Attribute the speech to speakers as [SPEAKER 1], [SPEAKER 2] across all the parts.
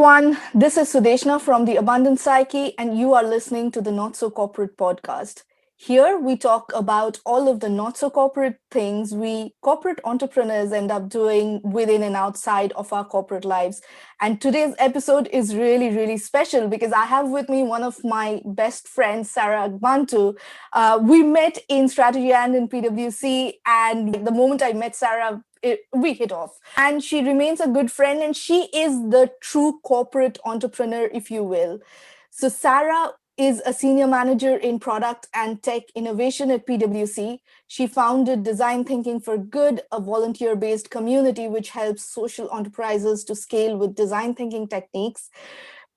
[SPEAKER 1] everyone. This is Sudeshna from The Abundant Psyche, and you are listening to the Not So Corporate podcast. Here, we talk about all of the not so corporate things we corporate entrepreneurs end up doing within and outside of our corporate lives. And today's episode is really, really special because I have with me one of my best friends, Sarah Agbantou. We met in Strategy and in PwC, and the moment I met Sarah, we hit off. And she remains a good friend, and she is the true corporate entrepreneur, if you will. So Sarah is a senior manager in product and tech innovation at PwC. She founded Design Thinking for Good, a volunteer-based community which helps social enterprises to scale with design thinking techniques.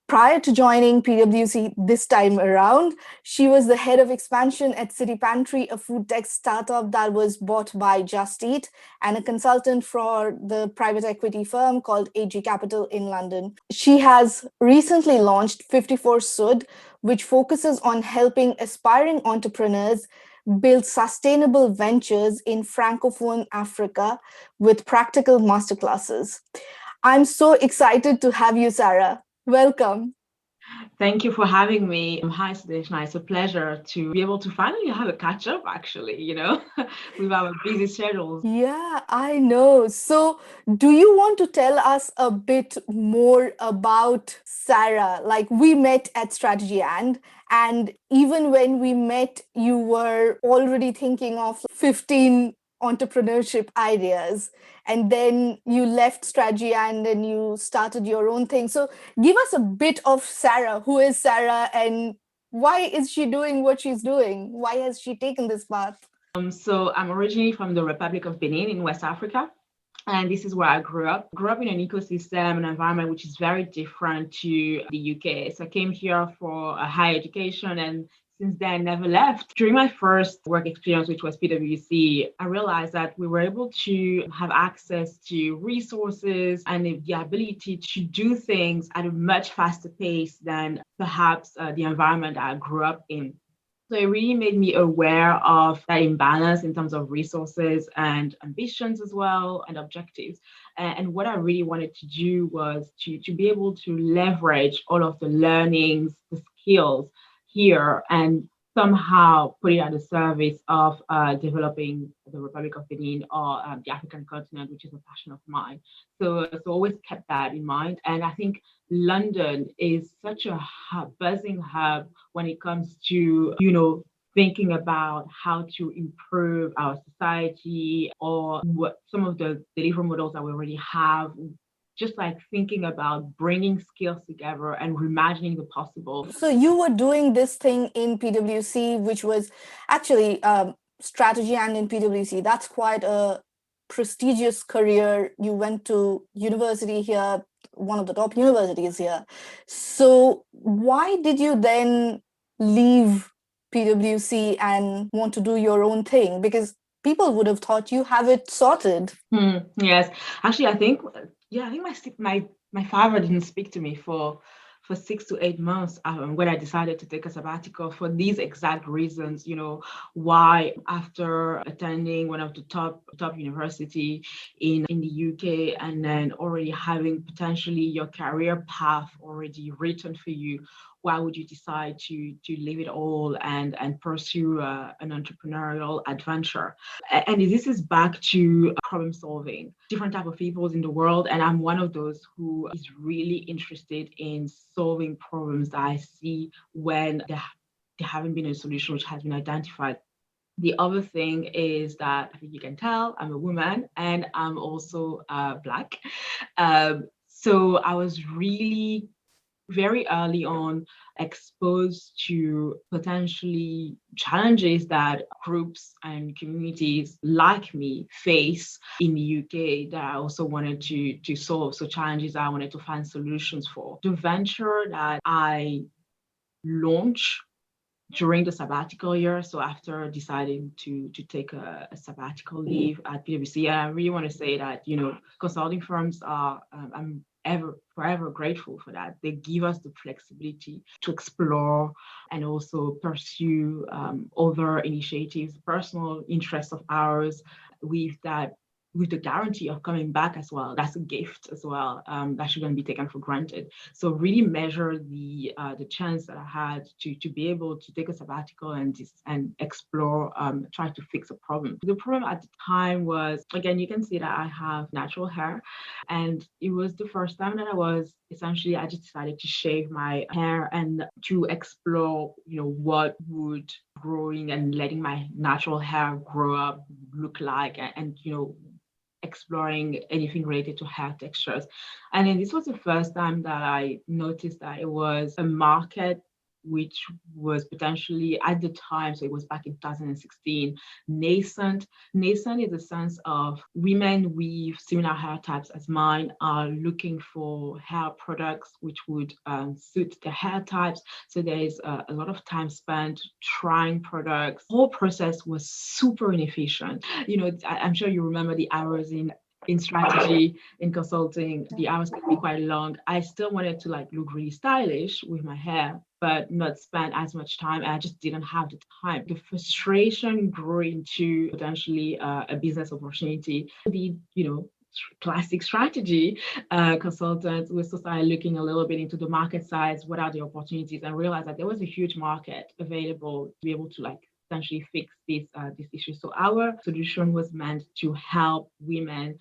[SPEAKER 1] Prior to joining PwC this time around, she was the head of expansion at City Pantry, a food tech startup that was bought by Just Eat, and a consultant for the private equity firm called AG Capital in London. She has recently launched 54 Sud, which focuses on helping aspiring entrepreneurs build sustainable ventures in Francophone Africa with practical masterclasses. I'm so excited to have you, Sarah. Welcome.
[SPEAKER 2] Thank you for having me. Hi, Sudeshna. It's a pleasure to be able to finally have a catch up, actually, with our busy schedules.
[SPEAKER 1] Yeah, I know. So, do you want to tell us a bit more about Sarah? Like, we met at Strategy and even when we met, you were already thinking of 15 entrepreneurship ideas, and then you left Strategy and then you started your own thing. So give us a bit of Sarah. Who is Sarah and why is she doing what she's doing? Why has she taken this path?
[SPEAKER 2] So I'm originally from the Republic of Benin in West Africa. And this is where I grew up. Grew up in an ecosystem, an environment which is very different to the UK. So I came here for a higher education, and since then never left. During my first work experience, which was PwC, I realized that we were able to have access to resources and the ability to do things at a much faster pace than perhaps the environment I grew up in. So it really made me aware of that imbalance in terms of resources and ambitions as well, and objectives. And what I really wanted to do was to be able to leverage all of the learnings, the skills here, and somehow put it at the service of developing the Republic of Benin or the African continent, which is a passion of mine. So always kept that in mind. And I think London is such a buzzing hub when it comes to, thinking about how to improve our society or what some of the delivery models that we already have, just like thinking about bringing skills together and reimagining the possible.
[SPEAKER 1] So you were doing this thing in PwC, which was actually strategy and in PwC. That's quite a prestigious career. You went to university here, one of the top universities here. So why did you then leave PwC and want to do your own thing? Because people would have thought you have it sorted.
[SPEAKER 2] Yes, actually, I think my father didn't speak to me for 6 to 8 months when I decided to take a sabbatical for these exact reasons. Why after attending one of the top university in the UK and then already having potentially your career path already written for you, why would you decide to leave it all and pursue an entrepreneurial adventure? And this is back to problem solving, different type of people in the world. And I'm one of those who is really interested in solving problems that I see when there haven't been a solution which has been identified. The other thing is that I think you can tell I'm a woman and I'm also Black. So I was really very early on exposed to potentially challenges that groups and communities like me face in the UK that I also wanted to solve. So challenges that I wanted to find solutions for. The venture that I launched during the sabbatical year, so after deciding to take a sabbatical leave at PwC, I really want to say that, consulting firms are, I'm forever grateful for that. They give us the flexibility to explore and also pursue other initiatives, personal interests of ours with that with the guarantee of coming back as well. That's a gift as well. That shouldn't be taken for granted. So really measure the chance that I had to be able to take a sabbatical and explore, try to fix a problem. The problem at the time was, again, you can see that I have natural hair, and it was the first time that I just decided to shave my hair and to explore, what would growing and letting my natural hair grow up look like, and exploring anything related to hair textures. And then this was the first time that I noticed that it was a market which was potentially at the time, so it was back in 2016, nascent. Nascent is a sense of women with similar hair types as mine are looking for hair products which would suit their hair types. So there is a lot of time spent trying products. The whole process was super inefficient. I'm sure you remember the hours in strategy, in consulting, the hours could be quite long. I still wanted to look really stylish with my hair, but not spend as much time. I just didn't have the time. The frustration grew into potentially a business opportunity. The, classic strategy consultants, we also started looking a little bit into the market size, what are the opportunities, and realized that there was a huge market available to be able to essentially fix this issue. So our solution was meant to help women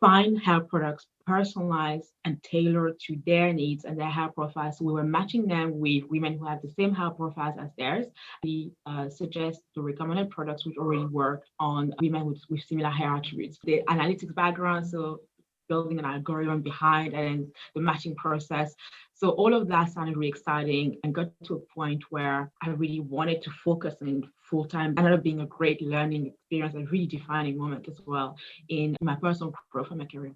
[SPEAKER 2] find hair products personalized and tailored to their needs and their hair profiles. So we were matching them with women who have the same hair profiles as theirs. We suggest the recommended products which already work on women with similar hair attributes. The analytics background, so building an algorithm behind, and the matching process. So all of that sounded really exciting and got to a point where I really wanted to focus on full time. Ended up being a great learning experience, a really defining moment as well in my personal growth and my career.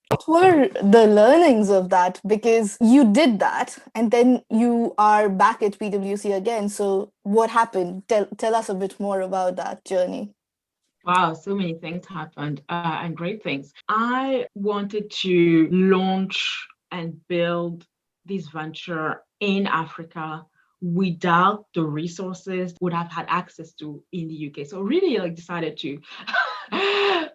[SPEAKER 1] What were the learnings of that? Because you did that and then you are back at PwC again. So what happened? Tell us a bit more about that journey.
[SPEAKER 2] Wow, so many things happened and great things. I wanted to launch and build this venture in Africa without the resources would have had access to in the UK. So really decided to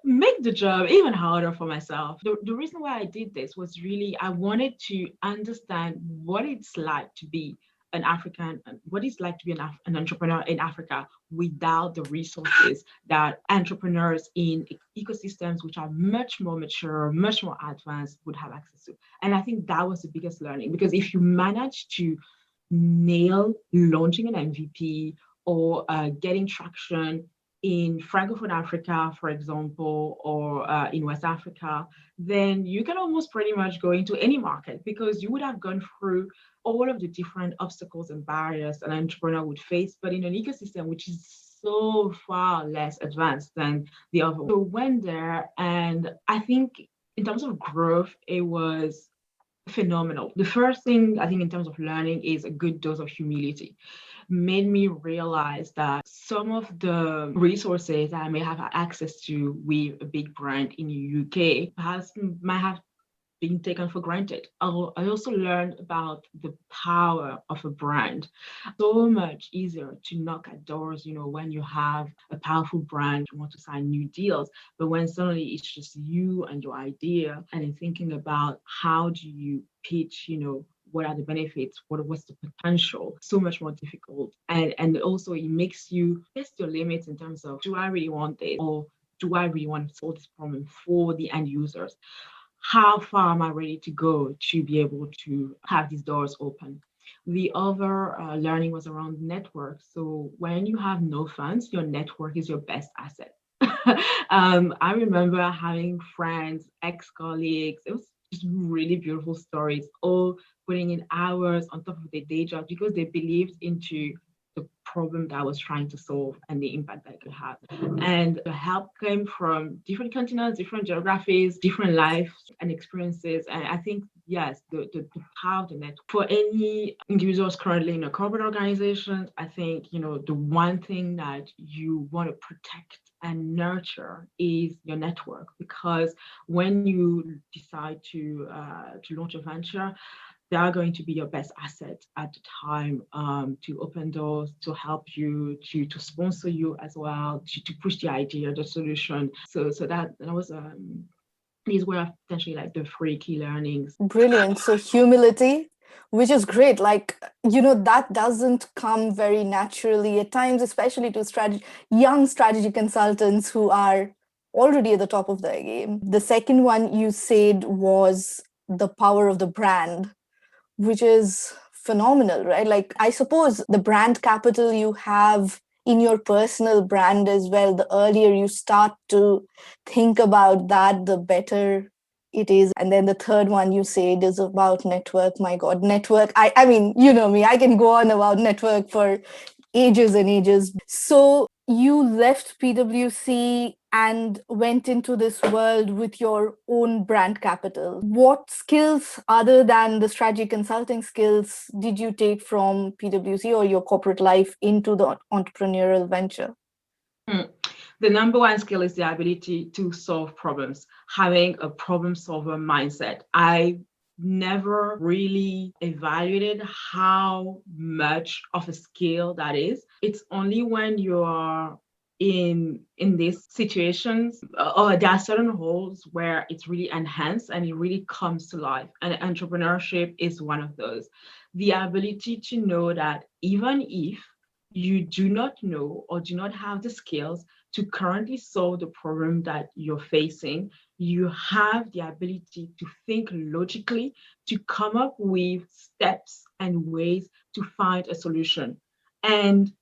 [SPEAKER 2] make the job even harder for myself. The reason why I did this was really I wanted to understand what it's like to be an African, what it's like to be an entrepreneur in Africa without the resources that entrepreneurs in ecosystems which are much more mature, much more advanced would have access to. And I think that was the biggest learning, because if you manage to nail launching an MVP or getting traction in Francophone Africa, for example, or in West Africa, then you can almost pretty much go into any market, because you would have gone through all of the different obstacles and barriers an entrepreneur would face, but in an ecosystem which is so far less advanced than the other. So went there, and I think in terms of growth, it was phenomenal. The first thing I think in terms of learning is a good dose of humility. Made me realize that some of the resources that I may have had access to with a big brand in the UK might have been taken for granted. I also learned about the power of a brand. So much easier to knock at doors, when you have a powerful brand, you want to sign new deals. But when suddenly it's just you and your idea, and in thinking about how do you pitch, what are the benefits, what's the potential, so much more difficult. And also it makes you test your limits in terms of, do I really want this, or do I really want to solve this problem for the end users? How far am I ready to go to be able to have these doors open? The other learning was around network. So when you have no funds, your network is your best asset. I remember having friends, ex-colleagues, it was just really beautiful stories, all putting in hours on top of their day job because they believed into the problem that I was trying to solve and the impact that it could have. And the help came from different continents, different geographies, different lives and experiences. And I think, yes, the power of the network. For any individuals currently in a corporate organization, I think, the one thing that you want to protect and nurture is your network, because when you decide to launch a venture, they are going to be your best asset at the time, to open doors, to help you, to sponsor you as well, to push the idea, the solution. So that was these were potentially like the three key learnings.
[SPEAKER 1] Brilliant. So humility, which is great. Like, that doesn't come very naturally at times, especially to young strategy consultants who are already at the top of their game. The second one you said was the power of the brand, which is phenomenal, right? Like, I suppose the brand capital you have in your personal brand as well, the earlier you start to think about that, the better it is. And then the third one you said is about network. My God, network. I mean, you know me, I can go on about network for ages and ages. So you left PwC and went into this world with your own brand capital. What skills, other than the strategy consulting skills, did you take from PwC or your corporate life into the entrepreneurial venture?
[SPEAKER 2] Hmm. The number one skill is the ability to solve problems, having a problem solver mindset. I never really evaluated how much of a skill that is. It's only when you are in these situations, or there are certain roles where it's really enhanced and it really comes to life, and entrepreneurship is one of those. The ability to know that even if you do not know or do not have the skills to currently solve the problem that you're facing, you have the ability to think logically, to come up with steps and ways to find a solution. And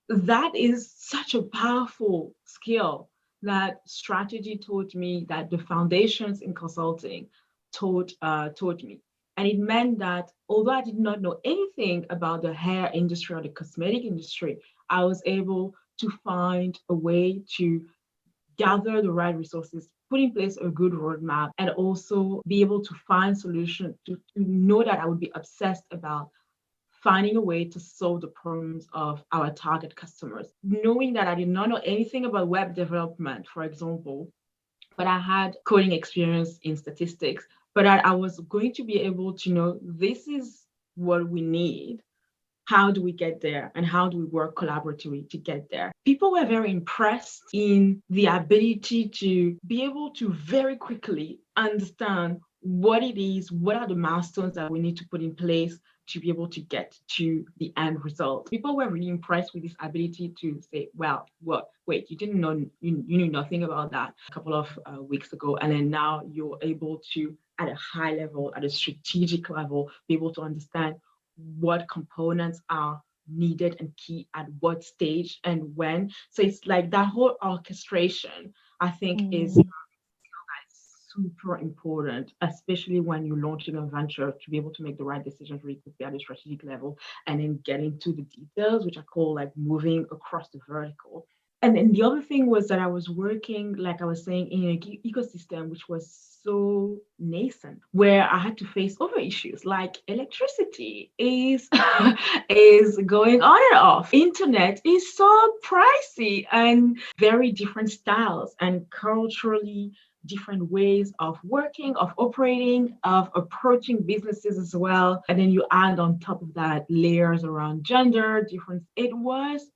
[SPEAKER 2] that is such a powerful skill that strategy taught me, that the foundations in consulting taught me. And it meant that although I did not know anything about the hair industry or the cosmetic industry, I was able to find a way to gather the right resources, put in place a good roadmap, and also be able to find solutions, to know that I would be obsessed about finding a way to solve the problems of our target customers. Knowing that I did not know anything about web development, for example, but I had coding experience in statistics, but I was going to be able to know this is what we need. How do we get there? And how do we work collaboratively to get there? People were very impressed in the ability to be able to very quickly understand what it is, what are the milestones that we need to put in place to be able to get to the end result. People were really impressed with this ability to say, well, what? Wait, you didn't know, you knew nothing about that a couple of weeks ago. And then now you're able to, at a high level, at a strategic level, be able to understand what components are needed and key at what stage and when. So it's like that whole orchestration, I think, is super important, especially when you're launching a venture, to be able to make the right decisions really quickly at a strategic level and then get into the details, which I call like moving across the vertical. And then the other thing was that I was working, like I was saying, in an ecosystem which was so nascent, where I had to face other issues like electricity is is going on and off. Internet is so pricey, and very different styles and culturally different ways of working, of operating, of approaching businesses as well. And then you add on top of that layers around gender difference. It was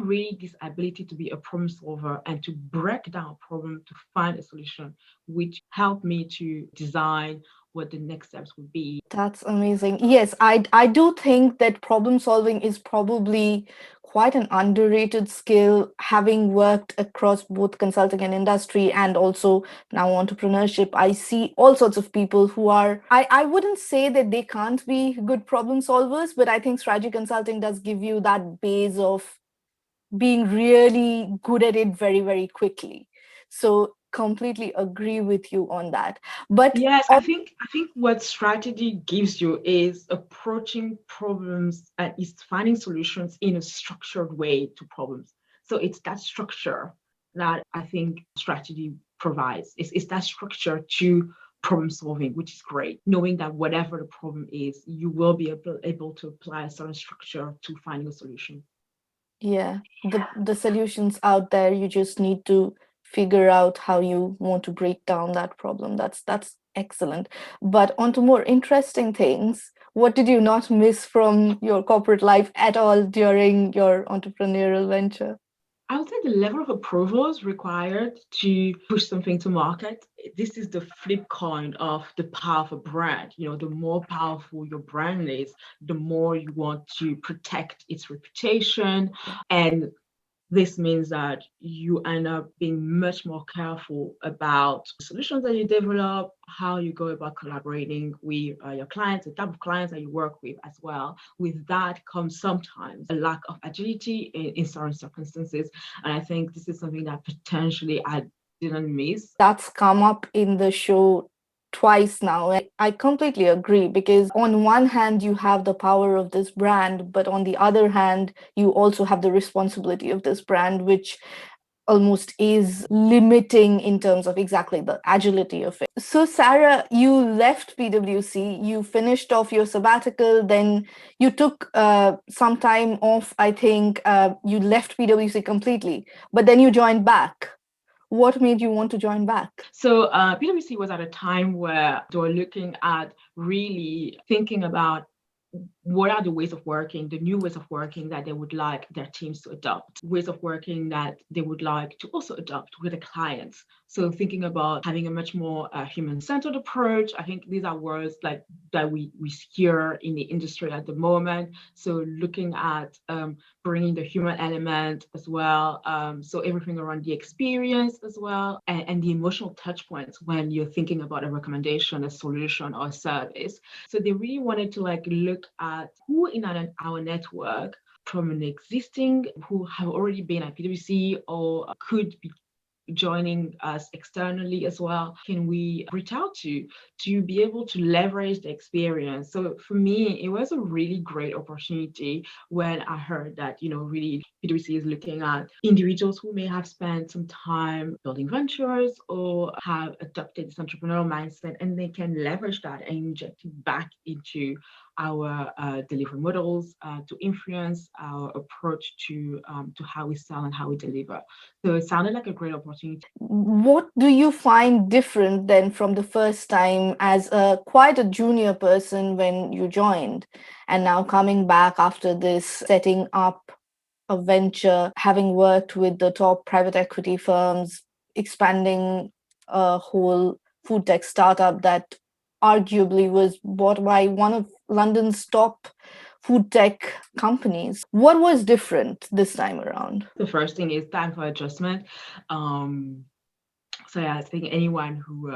[SPEAKER 2] really this ability to be a problem solver and to break down a problem to find a solution, which helped me to design what the next steps would be.
[SPEAKER 1] That's amazing. Yes, I do think that problem solving is probably quite an underrated skill, having worked across both consulting and industry and also now entrepreneurship. I see all sorts of people who are, I wouldn't say that they can't be good problem solvers, but I think strategy consulting does give you that base of being really good at it very, very quickly. So completely agree with you on that. But
[SPEAKER 2] Yes, I think what strategy gives you is approaching problems and is finding solutions in a structured way to problems. So it's that structure that I think strategy provides. It's that structure to problem solving, which is great. Knowing that whatever the problem is, you will be able to apply a certain structure to finding a solution.
[SPEAKER 1] yeah, the solutions out there, you just need to figure out how you want to break down that problem. That's Excellent. But on to more interesting things. What did you not miss from your corporate life at all during your entrepreneurial venture?
[SPEAKER 2] I would say the level of approvals required to push something to market. This is the flip coin of the power of a brand. The more powerful your brand is, the more you want to protect its reputation. And this means that you end up being much more careful about the solutions that you develop, how you go about collaborating with your clients, the type of clients that you work with as well. With that comes sometimes a lack of agility in certain circumstances. And I think this is something that potentially I didn't miss.
[SPEAKER 1] That's come up in the show twice now. I completely agree because on one hand, you have the power of this brand, but on the other hand, you also have the responsibility of this brand, which almost is limiting in terms of exactly the agility of it. So, Sarah, you left PwC, you finished off your sabbatical, then you took some time off. I think you left PwC completely, but then you joined back. What made you want to join back?
[SPEAKER 2] So PwC was at a time where they were looking at really thinking about what are the ways of working, the new ways of working that they would like their teams to adopt, ways of working that they would like to also adopt with the clients. So thinking about having a much more human-centered approach. I think these are words like that we hear in the industry at the moment. So looking at bringing the human element as well. So everything around the experience as well, and the emotional touch points when you're thinking about a recommendation, a solution, or a service. So they really wanted to look at who in our network from an existing who have already been at PwC or could be joining us externally as well, can we reach out to be able to leverage the experience. So for me, it was a really great opportunity when I heard that, really PwC is looking at individuals who may have spent some time building ventures or have adopted this entrepreneurial mindset, and they can leverage that and inject it back into our delivery models to influence our approach to how we sell and how we deliver. So it sounded like a great opportunity.
[SPEAKER 1] What do you find different then from the first time as quite a junior person when you joined, and now coming back after this, setting up a venture, having worked with the top private equity firms, expanding a whole food tech startup that arguably was bought by one of London's top food tech companies? What was different this time around?
[SPEAKER 2] The first thing is time for adjustment. So yeah, I think anyone who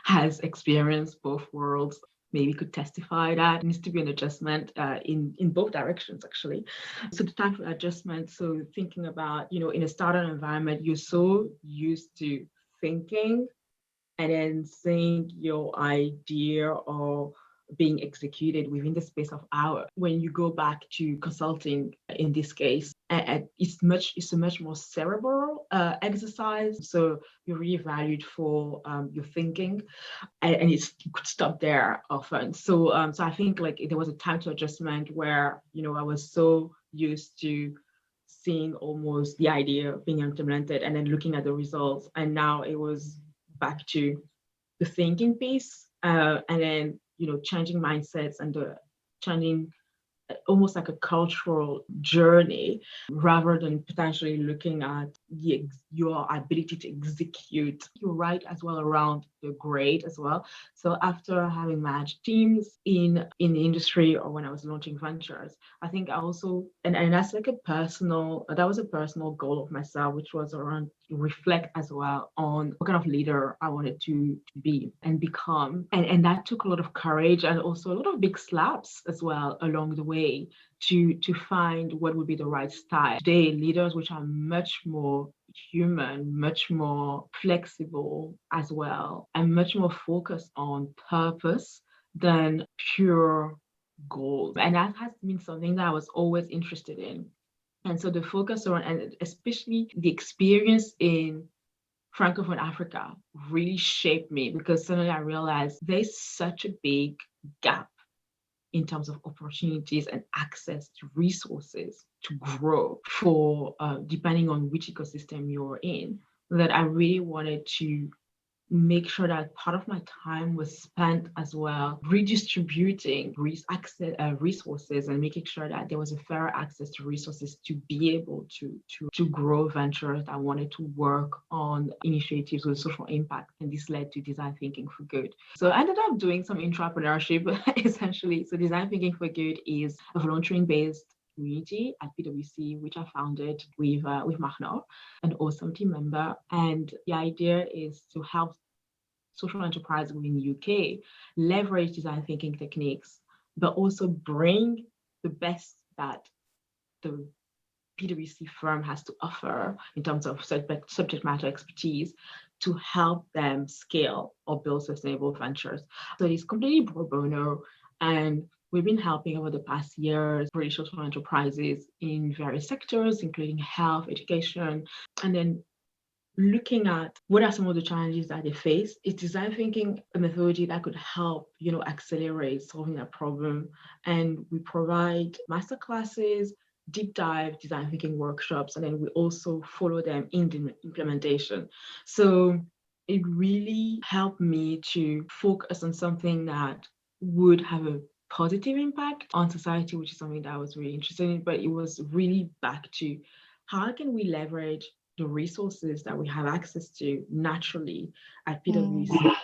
[SPEAKER 2] has experienced both worlds maybe could testify that it needs to be an adjustment in both directions, actually. So the time for adjustment. So thinking about, in a startup environment, you're so used to thinking and then seeing your idea or being executed within the space of hours. When you go back to consulting, in this case, it's a much more cerebral exercise. So you're really valued for your thinking, and you could stop there often. So so I think there was a time to adjustment where I was so used to seeing almost the idea being implemented and then looking at the results, and now it was back to the thinking piece, and then changing mindsets and the changing almost like a cultural journey rather than potentially looking at your ability to execute. You're right as well around the grade as well. So after having managed teams in the industry or when I was launching ventures, I think I also, and that's that was a personal goal of myself, which was around reflect as well on what kind of leader I wanted to be and become. And that took a lot of courage and also a lot of big slaps as well along the way to find what would be the right style. Today, leaders which are much more human, much more flexible as well, and much more focused on purpose than pure goals. And that has been something that I was always interested in. And so the focus on, and especially the experience in Francophone Africa really shaped me, because suddenly I realized there's such a big gap in terms of opportunities and access to resources to grow for depending on which ecosystem you're in, that I really wanted to make sure that part of my time was spent as well redistributing resources and making sure that there was a fair access to resources to be able to grow ventures that wanted to work on initiatives with social impact. And this led to design thinking for good. So I ended up doing some intrapreneurship essentially. So design thinking for good is a volunteering based community at PwC, which I founded with Mahno, an awesome team member. And the idea is to help social enterprise within the UK leverage design thinking techniques, but also bring the best that the PwC firm has to offer in terms of subject matter expertise to help them scale or build sustainable ventures. So it's completely pro bono, and we've been helping over the past years British social enterprises in various sectors, including health, education, and then looking at what are some of the challenges that they face. Is design thinking a methodology that could help, accelerate solving that problem? And we provide masterclasses, deep dive design thinking workshops, and then we also follow them in the implementation. So it really helped me to focus on something that would have a positive impact on society, which is something that I was really interested in. But it was really back to how can we leverage the resources that we have access to naturally at PwC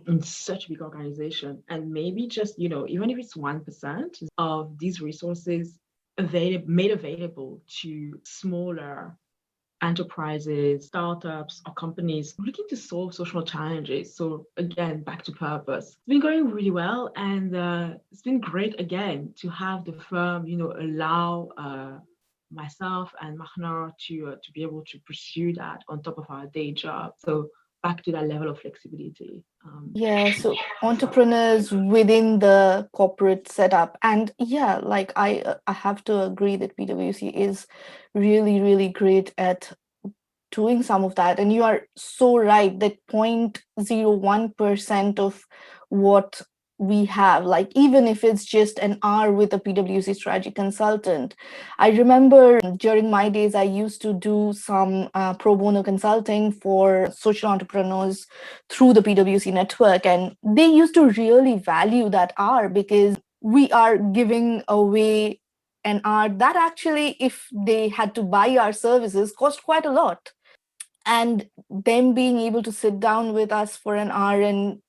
[SPEAKER 2] in such a big organization, and maybe just, even if it's 1% of these resources made available to smaller enterprises, startups, or companies looking to solve social challenges. So again, back to purpose. It's been going really well, and it's been great again to have the firm, allow myself and Mahnar to be able to pursue that on top of our day job. So back to that level of flexibility.
[SPEAKER 1] Yeah, so entrepreneurs within the corporate setup. And yeah, like I have to agree that PwC is really, really great at doing some of that. And you are so right that 0.01% of what we have, like even if it's just an hour with a PwC strategy consultant. I remember during my days, I used to do some pro bono consulting for social entrepreneurs through the PwC network. And they used to really value that hour because we are giving away an hour that actually, if they had to buy our services, cost quite a lot. And them being able to sit down with us for an hour and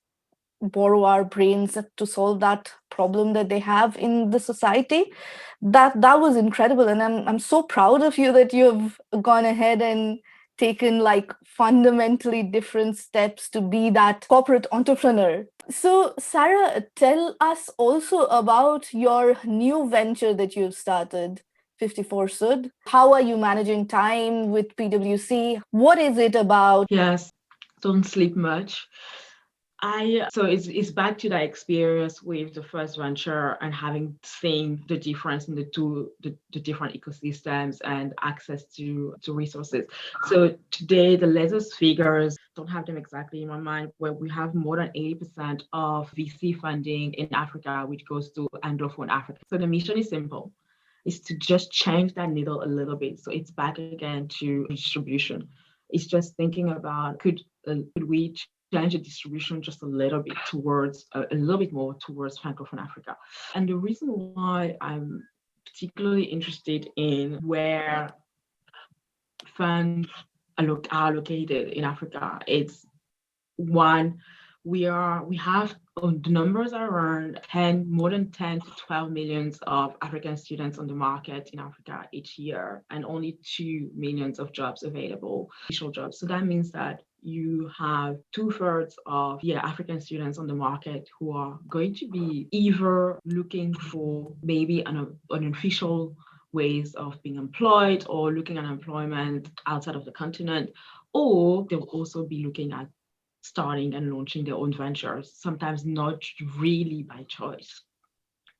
[SPEAKER 1] borrow our brains to solve that problem that they have in the society, that was incredible. And I'm so proud of you that you've gone ahead and taken like fundamentally different steps to be that corporate entrepreneur. So Sarah, tell us also about your new venture that you've started, 54 Sud. How are you managing time with PwC? What is it about?
[SPEAKER 2] Yes, don't sleep much. So it's back to that experience with the first venture and having seen the difference in the different ecosystems and access to resources. So today the latest figures, don't have them exactly in my mind, where we have more than 80% of VC funding in Africa, which goes to Anglophone Africa. So the mission is simple. Is to just change that needle a little bit. So it's back again to distribution. It's just thinking about could we change the distribution just a little bit towards a little bit more towards Francophone Africa. And the reason why I'm particularly interested in where funds are located in Africa, it's one, we have the numbers are around more than 10 to 12 millions of African students on the market in Africa each year, and only 2 millions of jobs available, initial jobs. So that means that you have 2/3 of African students on the market who are going to be either looking for maybe an official ways of being employed or looking at employment outside of the continent, or they'll also be looking at starting and launching their own ventures, sometimes not really by choice.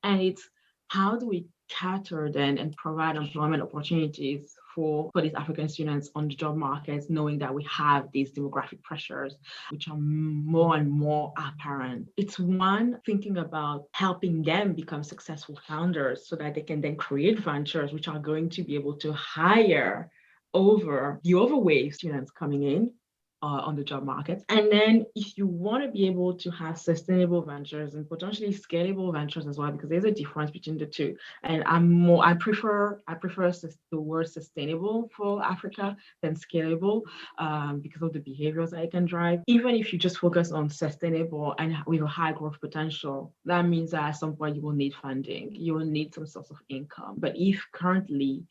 [SPEAKER 2] And it's how do we cater then and provide employment opportunities for these African students on the job markets, knowing that we have these demographic pressures, which are more and more apparent. It's one, thinking about helping them become successful founders so that they can then create ventures which are going to be able to hire over the overweight students coming in on the job market. And then if you want to be able to have sustainable ventures and potentially scalable ventures as well, because there's a difference between the two. And I prefer the word sustainable for Africa than scalable, because of the behaviors that it can drive. Even if you just focus on sustainable and with a high growth potential, that means that at some point you will need funding, you will need some source of income. But if currently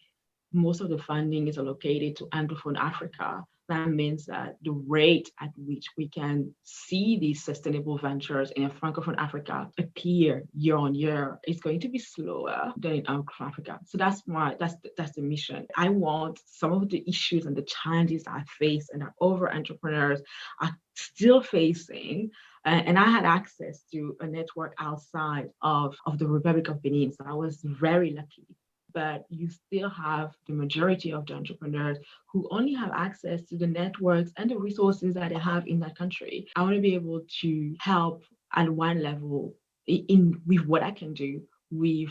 [SPEAKER 2] most of the funding is allocated to Anglophone Africa, that means that the rate at which we can see these sustainable ventures in Francophone Africa appear year on year is going to be slower than in Anglophone Africa. So that's the mission. I want some of the issues and the challenges I face and that other entrepreneurs are still facing. And I had access to a network outside of the Republic of Benin. So I was very lucky. But you still have the majority of the entrepreneurs who only have access to the networks and the resources that they have in that country. I want to be able to help at one level with what I can do, with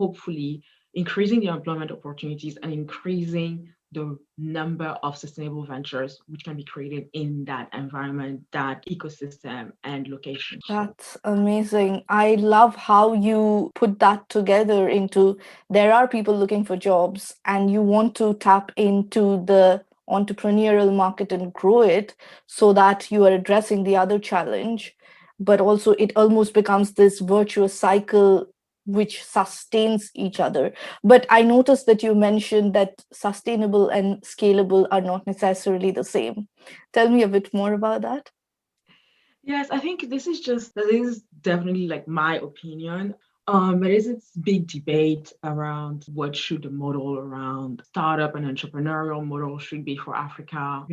[SPEAKER 2] hopefully increasing the employment opportunities and increasing the number of sustainable ventures which can be created in that environment, that ecosystem and location.
[SPEAKER 1] That's amazing. I love how you put that together into there are people looking for jobs and you want to tap into the entrepreneurial market and grow it so that you are addressing the other challenge. But also, it almost becomes this virtuous cycle which sustains each other. But I noticed that you mentioned that sustainable and scalable are not necessarily the same. Tell me a bit more about that.
[SPEAKER 2] Yes, I think this is definitely like my opinion. There is this big debate around what should the model around startup and entrepreneurial model should be for Africa.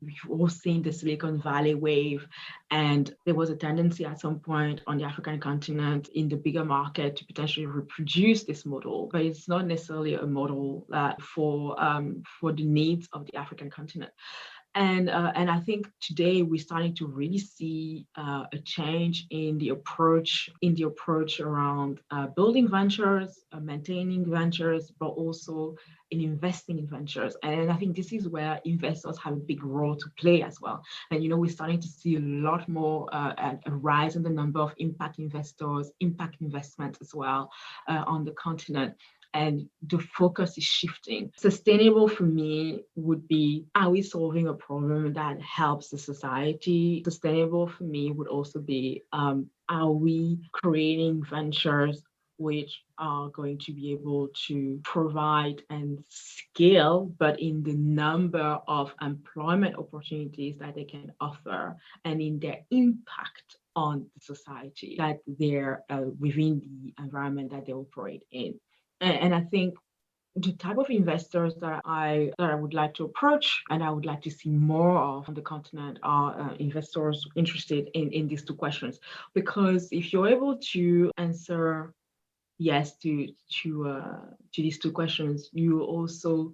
[SPEAKER 2] We've all seen the Silicon Valley wave, and there was a tendency at some point on the African continent in the bigger market to potentially reproduce this model, but it's not necessarily a model that for the needs of the African continent. And I think today we're starting to really see a change in the approach around building ventures, maintaining ventures, but also in investing in ventures. And I think this is where investors have a big role to play as well. And we're starting to see a lot more a rise in the number of impact investors, impact investments as well on the continent. And the focus is shifting. Sustainable for me would be, are we solving a problem that helps the society? Sustainable for me would also be, are we creating ventures which are going to be able to provide and scale, but in the number of employment opportunities that they can offer and in their impact on the society that they're within the environment that they operate in. And I think the type of investors that I would like to approach and I would like to see more of on the continent are investors interested in these two questions. Because if you're able to answer yes to these two questions, you also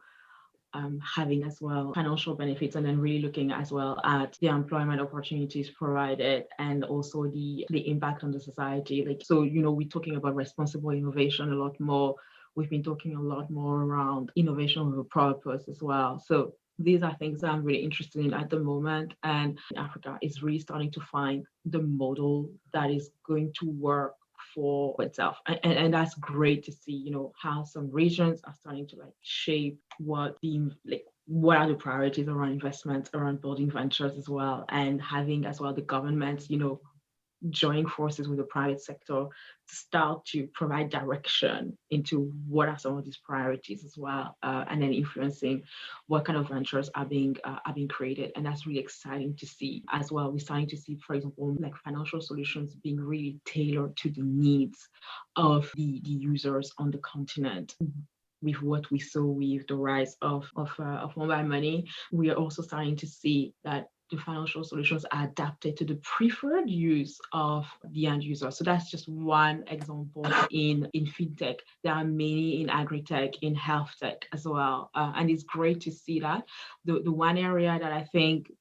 [SPEAKER 2] having as well financial benefits, and then really looking as well at the employment opportunities provided and also the impact on the society. We're talking about responsible innovation a lot more. We've been talking a lot more around innovation with a purpose as well. So these are things that I'm really interested in at the moment. And Africa is really starting to find the model that is going to work for itself. And that's great to see, how some regions are starting to shape what are the priorities around investments, around building ventures as well, and having as well the governments, join forces with the private sector to start to provide direction into what are some of these priorities as well, and then influencing what kind of ventures are being created. And that's really exciting to see as well. We're starting to see, for example, financial solutions being really tailored to the needs of the users on the continent. With what we saw with the rise of mobile money, we are also starting to see that the financial solutions are adapted to the preferred use of the end user. So that's just one example in fintech. There are many in agri-tech, in health tech as well. And it's great to see that. The one area that I think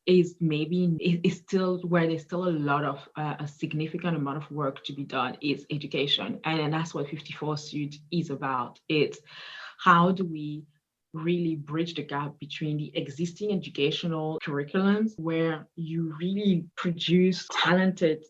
[SPEAKER 2] is still where there's still a lot of a significant amount of work to be done is education. And that's what 54 Suit is about. It's how do we really bridge the gap between the existing educational curriculums, where you really produce talented,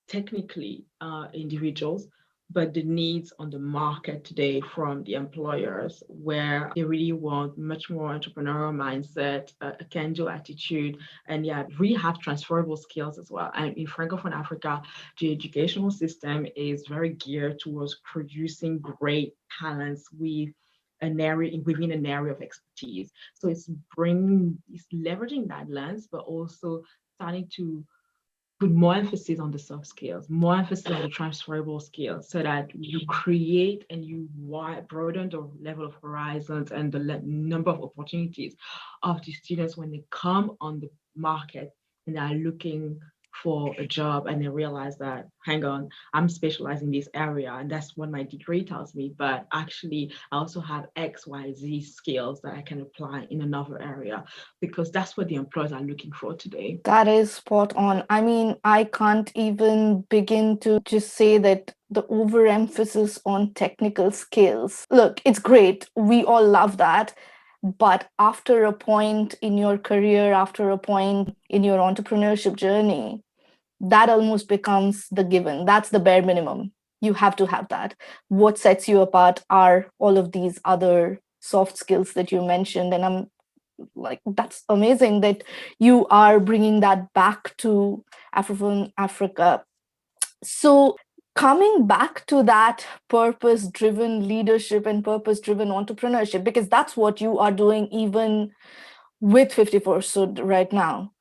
[SPEAKER 2] technically individuals, but the needs on the market today from the employers, where they really want much more entrepreneurial mindset, a can-do attitude, and yeah, really have transferable skills as well. And in Francophone Africa, the educational system is very geared towards producing great talents with within an area of expertise. So it's leveraging that lens, but also starting to put more emphasis on the soft skills, more emphasis on the transferable skills, so that you create and you broaden the level of horizons and the number of opportunities of the students when they come on the market and they are looking for a job and they realize that, hang on, I'm specialized in this area and that's what my degree tells me, but actually I also have XYZ skills that I can apply in another area, because that's what the employers are looking for today.
[SPEAKER 1] That is spot on. I mean, I can't even begin to just say that the overemphasis on technical skills. Look, it's great. We all love that. But after a point in your career, after a point in your entrepreneurship journey, that almost becomes the given. That's the bare minimum. You have to have that. What sets you apart are all of these other soft skills that you mentioned. And I'm like, that's amazing that you are bringing that back to Afrophone Africa. So coming back to that purpose driven leadership and purpose driven entrepreneurship, because that's what you are doing even with 54 So right now,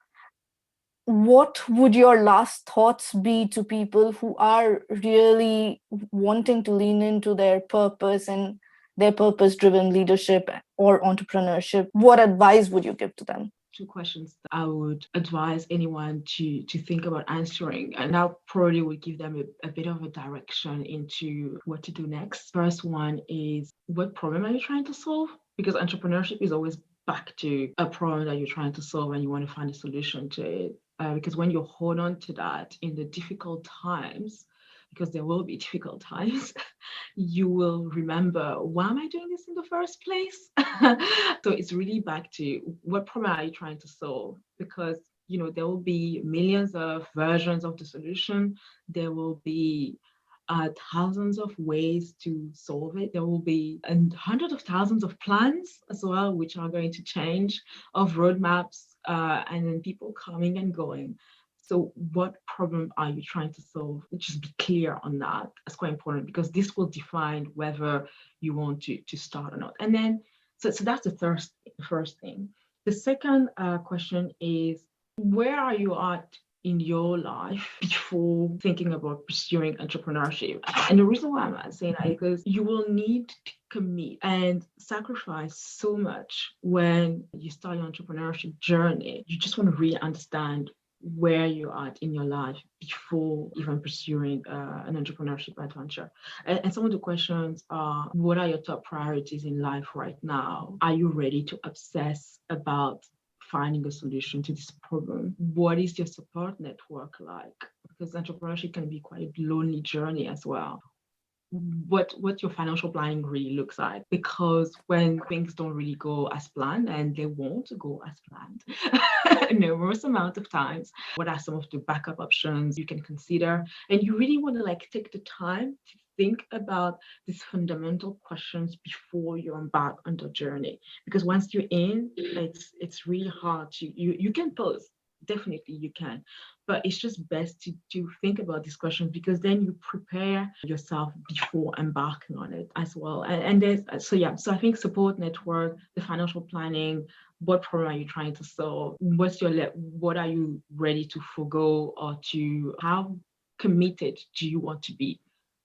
[SPEAKER 1] what would your last thoughts be to people who are really wanting to lean into their purpose and their purpose driven leadership or entrepreneurship? What advice would you give to them?
[SPEAKER 2] Two questions that I would advise anyone to think about answering, and that probably would give them a bit of a direction into what to do next. First one is, what problem are you trying to solve? Because entrepreneurship is always back to a problem that you're trying to solve and you want to find a solution to it. Because when you hold on to that in the difficult times, because there will be difficult times, you will remember, why am I doing this in the first place? So it's really back to, what problem are you trying to solve? Because there will be millions of versions of the solution. There will be thousands of ways to solve it. There will be hundreds of thousands of plans as well, which are going to change, of roadmaps, and then people coming and going. So what problem are you trying to solve? Just be clear on that. That's quite important, because this will define whether you want to start or not. And then, so that's the first thing. The second question is, where are you at in your life before thinking about pursuing entrepreneurship? And the reason why I'm saying that is because you will need to commit and sacrifice so much when you start your entrepreneurship journey. You just want to really understand where you're at in your life before even pursuing an entrepreneurship adventure. And some of the questions are, what are your top priorities in life right now? Are you ready to obsess about finding a solution to this problem? What is your support network like? Because entrepreneurship can be quite a lonely journey as well. What your financial planning really looks like, because when things don't really go as planned, and they won't go as planned numerous amount of times, what are some of the backup options you can consider? And you really want to take the time to think about these fundamental questions before you embark on the journey, because once you're in, it's really hard to you can pause. Definitely you can, but it's just best to think about these questions, because then you prepare yourself before embarking on it as well. And there's so I think support network, the financial planning, what problem are you trying to solve, what are you ready to forgo, or to how committed do you want to be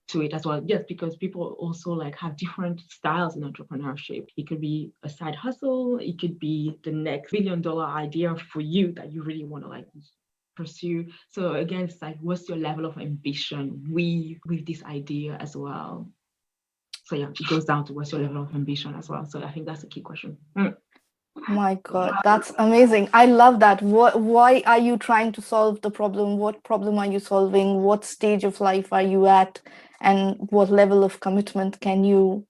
[SPEAKER 2] to it as well? Yes, because people also have different styles in entrepreneurship. It could be a side hustle, it could be the next $1 billion idea for you that you really want to pursue. So again, it's what's your level of ambition with this idea as well? So yeah, it goes down to what's your level of ambition as well. So I think that's a key question.
[SPEAKER 1] My God, that's amazing. I love that. Why are you trying to solve the problem? What problem are you solving? What stage of life are you at? And what level of commitment can you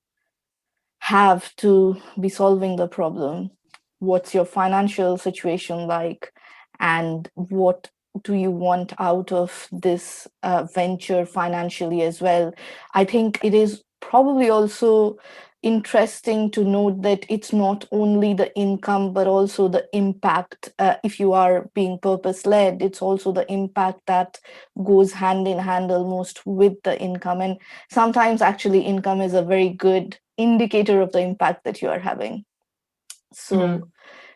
[SPEAKER 1] have to be solving the problem? What's your financial situation like? And what do you want out of this venture financially as well? I think it is probably also interesting to note that it's not only the income, but also the impact. If you are being purpose led, it's also the impact that goes hand in hand almost with the income. And sometimes actually income is a very good indicator of the impact that you are having. So,
[SPEAKER 2] Mhm.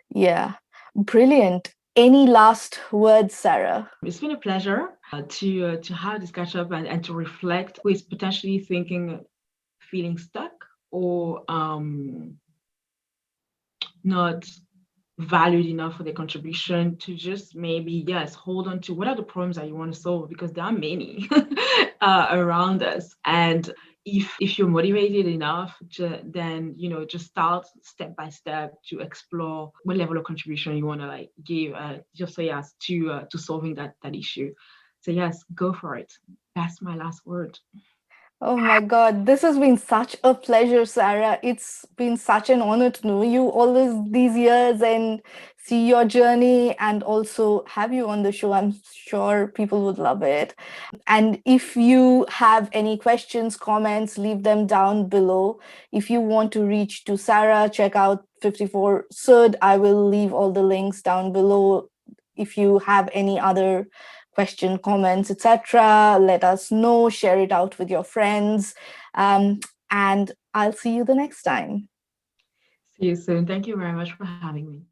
[SPEAKER 1] yeah, brilliant. Any last words, Sarah?
[SPEAKER 2] It's been a pleasure to have this catch up and to reflect who is potentially thinking, feeling stuck or not valued enough for their contribution, to just maybe, yes, hold on to what are the problems that you want to solve, because there are many around us. And if you're motivated enough then just start step by step to explore what level of contribution you want to like give, just so yes, to solving that issue. So yes, go for it. That's my last word.
[SPEAKER 1] Oh my God, this has been such a pleasure, Sarah. It's been such an honor to know you all these years and see your journey and also have you on the show. I'm sure people would love it. And if you have any questions, comments, leave them down below. If you want to reach to Sarah, check out 54 Sud. I will leave all the links down below. If you have any other question, comments, etc., let us know, share it out with your friends. And I'll see you the next time.
[SPEAKER 2] See you soon. Thank you very much for having me.